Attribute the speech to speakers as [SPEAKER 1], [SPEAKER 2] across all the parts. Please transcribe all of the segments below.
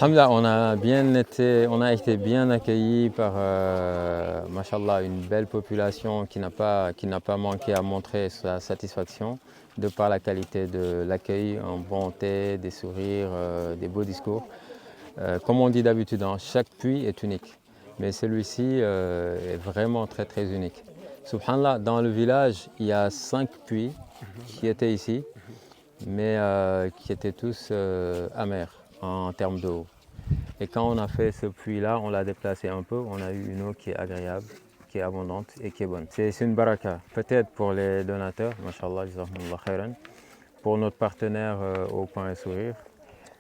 [SPEAKER 1] Alhamdulillah, on a été bien accueillis par, mashallah, une belle population qui n'a pas manqué à montrer sa satisfaction de par la qualité de l'accueil, en bonté, des sourires, des beaux discours. Comme on dit d'habitude, hein, chaque puits est unique, mais celui-ci est vraiment très très unique. Subhanallah, dans le village, il y a 5 puits qui étaient ici, mais qui étaient tous amers en termes d'eau. Et quand on a fait ce puits-là, on l'a déplacé un peu, on a eu une eau qui est agréable, qui est abondante et qui est bonne. C'est une baraka, peut-être pour les donateurs, mashallah, jazakumullah khairan, pour notre partenaire au Pain et Sourire.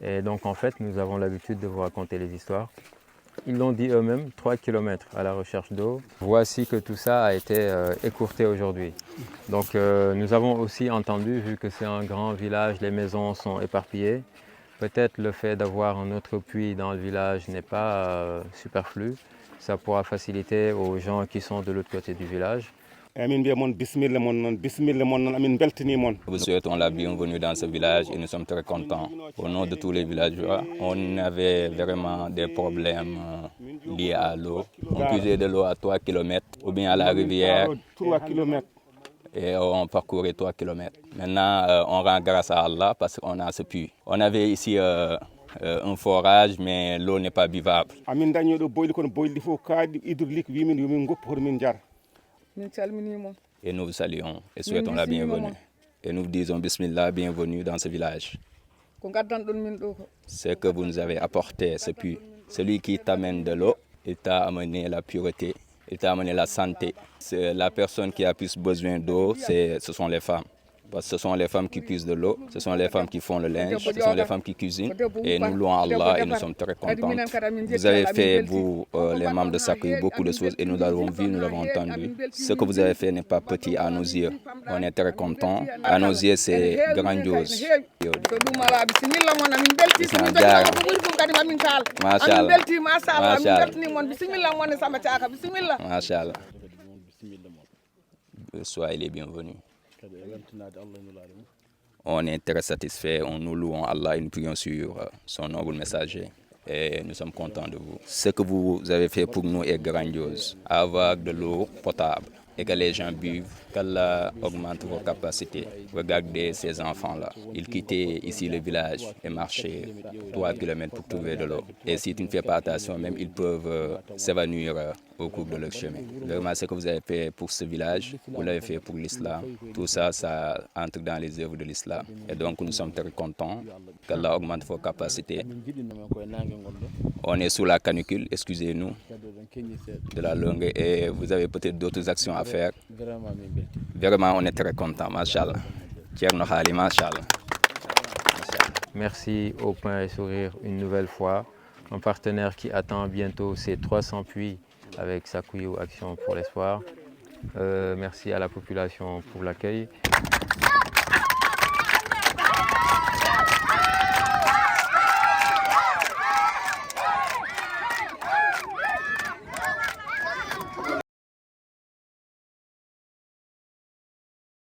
[SPEAKER 1] Et donc en fait, nous avons l'habitude de vous raconter les histoires. Ils l'ont dit eux-mêmes, 3 km à la recherche d'eau. Voici que tout ça a été écourté aujourd'hui. Donc nous avons aussi entendu, vu que c'est un grand village, les maisons sont éparpillées. Peut-être le fait d'avoir un autre puits dans le village n'est pas superflu. Ça pourra faciliter aux gens qui sont de l'autre côté du village.
[SPEAKER 2] Vous souhaitons la bienvenue dans ce village et nous sommes très contents. Au nom de tous les villageois, on avait vraiment des problèmes liés à l'eau. On puisait de l'eau à 3 km ou bien à la rivière. Et on parcourait 3 km. Maintenant, on rend grâce à Allah parce qu'on a ce puits. On avait ici un forage, mais l'eau n'est pas buvable. Et nous vous saluons et souhaitons la bienvenue. Et nous vous disons Bismillah, bienvenue dans ce village. Ce que vous nous avez apporté, ce puits, celui qui t'amène de l'eau, il t'a amené la pureté, il t'a amené la santé. La personne qui a plus besoin d'eau, ce sont les femmes. Parce que ce sont les femmes qui puisent de l'eau, ce sont les femmes qui font le linge, ce sont les femmes qui cuisinent. Et nous louons Allah et nous sommes très contents. Vous avez fait, vous, les membres de Sakuy, beaucoup de choses et nous l'avons vu, nous l'avons entendu. Ce que vous avez fait n'est pas petit à nos yeux. On est très contents. À nos yeux, c'est grandiose. Masha'Allah. Soyez les bienvenus. On est très satisfait, on nous louons Allah et nous prions sur son noble messager. Et nous sommes contents de vous. Ce que vous avez fait pour nous est grandiose. Avoir de l'eau potable et que les gens buvent, qu'Allah augmente vos capacités. Regardez ces enfants-là. Ils quittaient ici le village et marchaient 3 km pour trouver de l'eau. Et si tu ne fais pas attention, même ils peuvent s'évanouir au cours de leur chemin. Vraiment, ce que vous avez fait pour ce village, vous l'avez fait pour l'islam. Tout ça, ça entre dans les œuvres de l'islam. Et donc, nous sommes très contents qu'Allah augmente vos capacités. On est sous la canicule, excusez-nous de la longue, et vous avez peut-être d'autres actions à faire. Vraiment, on est très contents, Masha'Allah.
[SPEAKER 1] Merci au Pain et Sourire une nouvelle fois, un partenaire qui attend bientôt ses 300 puits avec Sakuyo Action pour l'Espoir. Merci à la population pour l'accueil.